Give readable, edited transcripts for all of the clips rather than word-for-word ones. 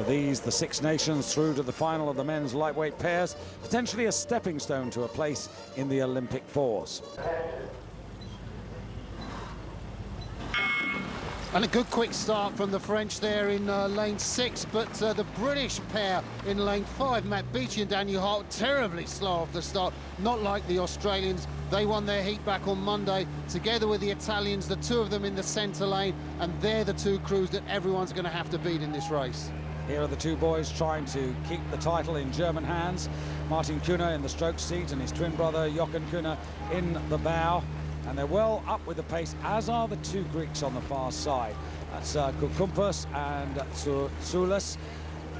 these, the Six Nations through to the final of the men's lightweight pairs, potentially a stepping stone to a place in the Olympic fours. And a good quick start from the French there in lane 6, but the British pair in lane 5, Matt Beachy and Daniel Hart, terribly slow off the start, not like the Australians. They won their heat back on Monday, together with the Italians, the two of them in the centre lane, and they're the two crews that everyone's going to have to beat in this race. Here are the two boys trying to keep the title in German hands. Martin Kuhne in the stroke seat and his twin brother Jochen Kuhne in the bow. And they're well up with the pace, as are the two Greeks on the far side. That's Kukumpus and Tsoulas.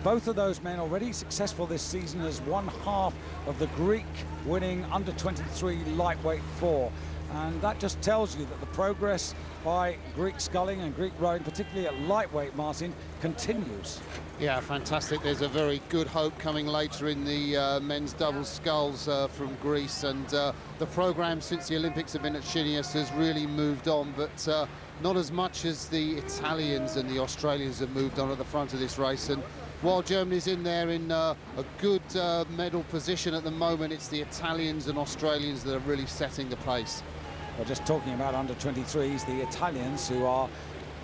Both of those men already successful this season as one half of the Greek winning under-23 lightweight 4. And that just tells you that the progress by Greek sculling and Greek rowing, particularly at lightweight, Martin, continues. Yeah, fantastic. There's a very good hope coming later in the men's double sculls from Greece, and the programme since the Olympics have been at Chinias has really moved on, but not as much as the Italians and the Australians have moved on at the front of this race. And while Germany's in there in a good medal position at the moment, it's the Italians and Australians that are really setting the pace. Well, just talking about under-23s, the Italians, who are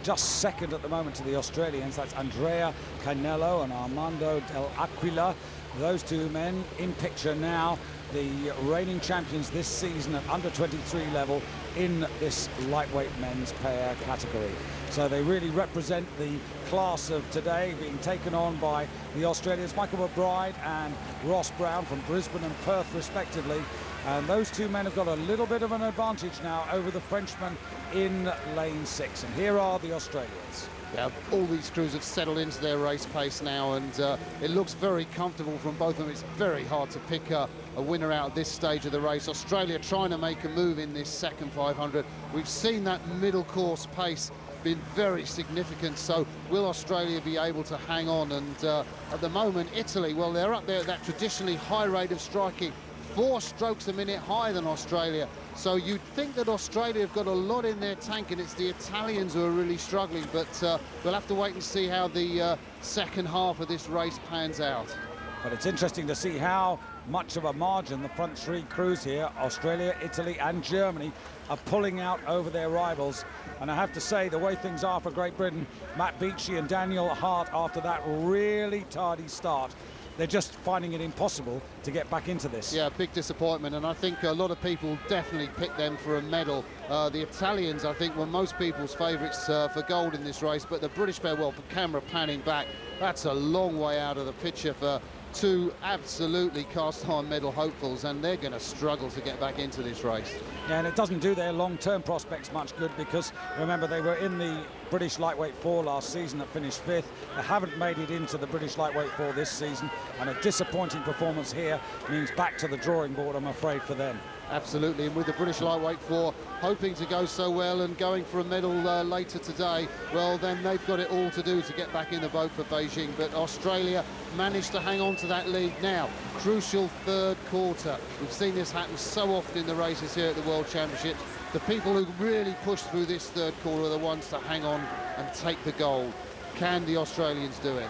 just second at the moment to the Australians, that's Andrea Canello and Armando dell'Aquila. Those two men in picture now, the reigning champions this season at under-23 level in this lightweight men's pair category. So they really represent the class of today, being taken on by the Australians, Michael McBride and Ross Brown from Brisbane and Perth respectively. And those two men have got a little bit of an advantage now over the Frenchman in lane 6. And here are the Australians. Yeah, all these crews have settled into their race pace now, and it looks very comfortable from both of them. It's very hard to pick a winner out at this stage of the race. Australia trying to make a move in this second 500. We've seen that middle course pace been very significant, so will Australia be able to hang on? And at the moment, Italy, well, they're up there at that traditionally high rate of striking, 4 strokes a minute higher than Australia. So you'd think that Australia have got a lot in their tank, and it's the Italians who are really struggling, but we'll have to wait and see how the second half of this race pans out. But it's interesting to see how much of a margin the front 3 crews here, Australia, Italy and Germany, are pulling out over their rivals. And I have to say, the way things are for Great Britain, Matt Beachy and Daniel Hart, after that really tardy start, they're just finding it impossible to get back into this. Yeah, big disappointment, and I think a lot of people definitely picked them for a medal. The Italians, I think, were most people's favourites for gold in this race, but the British pair, well, camera panning back, that's a long way out of the picture for two absolutely cast-iron medal hopefuls, and they're going to struggle to get back into this race. Yeah, and it doesn't do their long-term prospects much good, because remember, they were in the British lightweight 4 last season that finished 5th. They haven't made it into the British lightweight 4 this season, and a disappointing performance here means back to the drawing board, I'm afraid, for them. Absolutely, and with the British lightweight 4 hoping to go so well and going for a medal later today, well, then they've got it all to do to get back in the boat for Beijing. But Australia managed to hang on to that lead now. Crucial third quarter. We've seen this happen so often in the races here at the World Championships. The people who really push through this third quarter are the ones to hang on and take the gold. Can the Australians do it?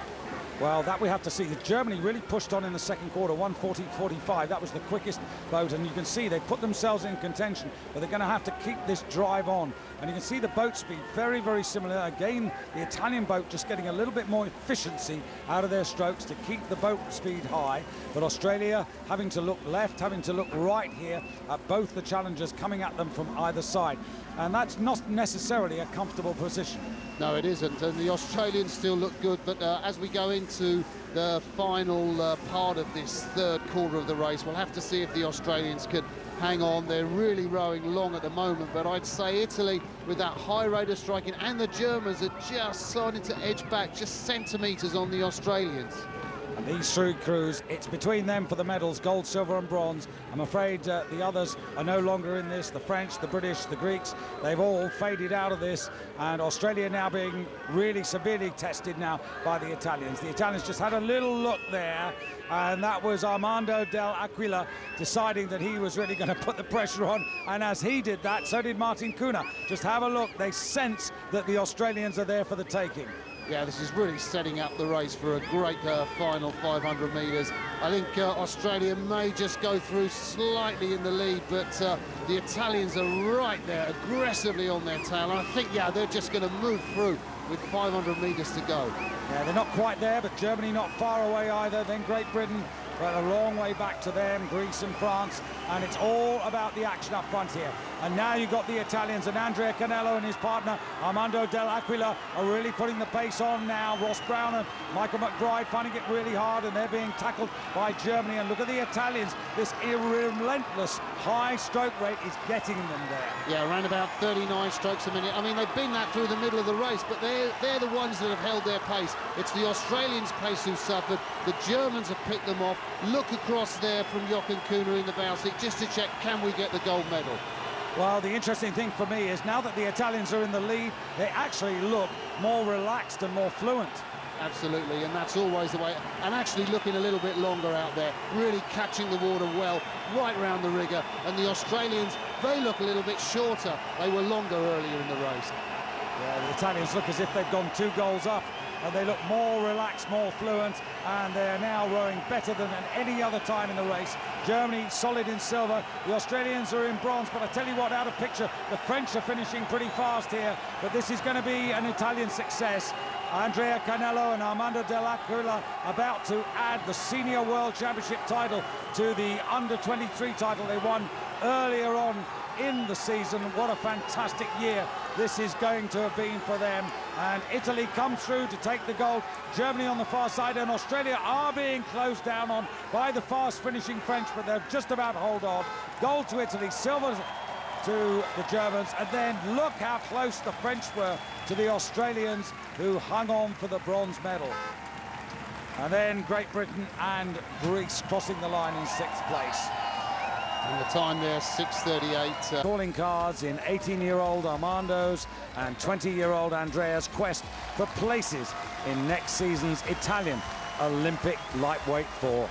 Well, that we have to see. Germany really pushed on in the second quarter, 1:40.45. That was the quickest boat, and you can see they put themselves in contention, but they're going to have to keep this drive on. And you can see the boat speed very, very similar. Again, the Italian boat just getting a little bit more efficiency out of their strokes to keep the boat speed high. But Australia having to look left, having to look right here at both the challengers coming at them from either side. And that's not necessarily a comfortable position. No, it isn't, and the Australians still look good, but as we go into the final part of this third quarter of the race, we'll have to see if the Australians can hang on. They're really rowing long at the moment, but I'd say Italy, with that high rate of striking, and the Germans are just starting to edge back just centimetres on the Australians. And these 3 crews, it's between them for the medals, gold, silver and bronze. I'm afraid the others are no longer in this. The French, the British, the Greeks, they've all faded out of this. And Australia now being really severely tested now by the Italians. The Italians just had a little look there, and that was Armando dell'Aquila deciding that he was really going to put the pressure on. And as he did that, so did Martin Kuhne. Just have a look. They sense that the Australians are there for the taking. Yeah, this is really setting up the race for a great final 500 metres. I think Australia may just go through slightly in the lead, but the Italians are right there, aggressively on their tail. And I think, yeah, they're just going to move through with 500 metres to go. Yeah, they're not quite there, but Germany not far away either. Then Great Britain, but a long way back to them, Greece and France, and it's all about the action up front here. And now you've got the Italians, and Andrea Canello and his partner Armando dell'Aquila are really putting the pace on now. Ross Brown and Michael McBride finding it really hard, and they're being tackled by Germany. And look at the Italians, this relentless high stroke rate is getting them there. Yeah, around about 39 strokes a minute. I mean, they've been that through the middle of the race, but they're the ones that have held their pace. It's the Australians' pace who suffered. The Germans have picked them off. Look across there from Jochen Kühner in the bow seat just to check, can we get the gold medal? Well, the interesting thing for me is now that the Italians are in the lead, they actually look more relaxed and more fluent. Absolutely, and that's always the way. And actually looking a little bit longer out there, really catching the water well, right round the rigger. And the Australians, they look a little bit shorter. They were longer earlier in the race. Yeah, the Italians look as if they've gone 2 goals up, and they look more relaxed, more fluent, and they're now rowing better than at any other time in the race. Germany solid in silver, the Australians are in bronze, but I tell you what, out of picture, the French are finishing pretty fast here, but this is going to be an Italian success. Andrea Canello and Armando dell'Aquila about to add the Senior World Championship title to the Under-23 title they won earlier on in the season. What a fantastic year this is going to have been for them. And Italy come through to take the gold. Germany on the far side, and Australia are being closed down on by the fast finishing French, but they're just about hold on. Gold to Italy, silver to the Germans, and then look how close the French were to the Australians, who hung on for the bronze medal. And then Great Britain and Greece crossing the line in 6th place. And the time there, 6:38. Calling cards in 18-year-old Armando's and 20-year-old Andrea's quest for places in next season's Italian Olympic lightweight 4.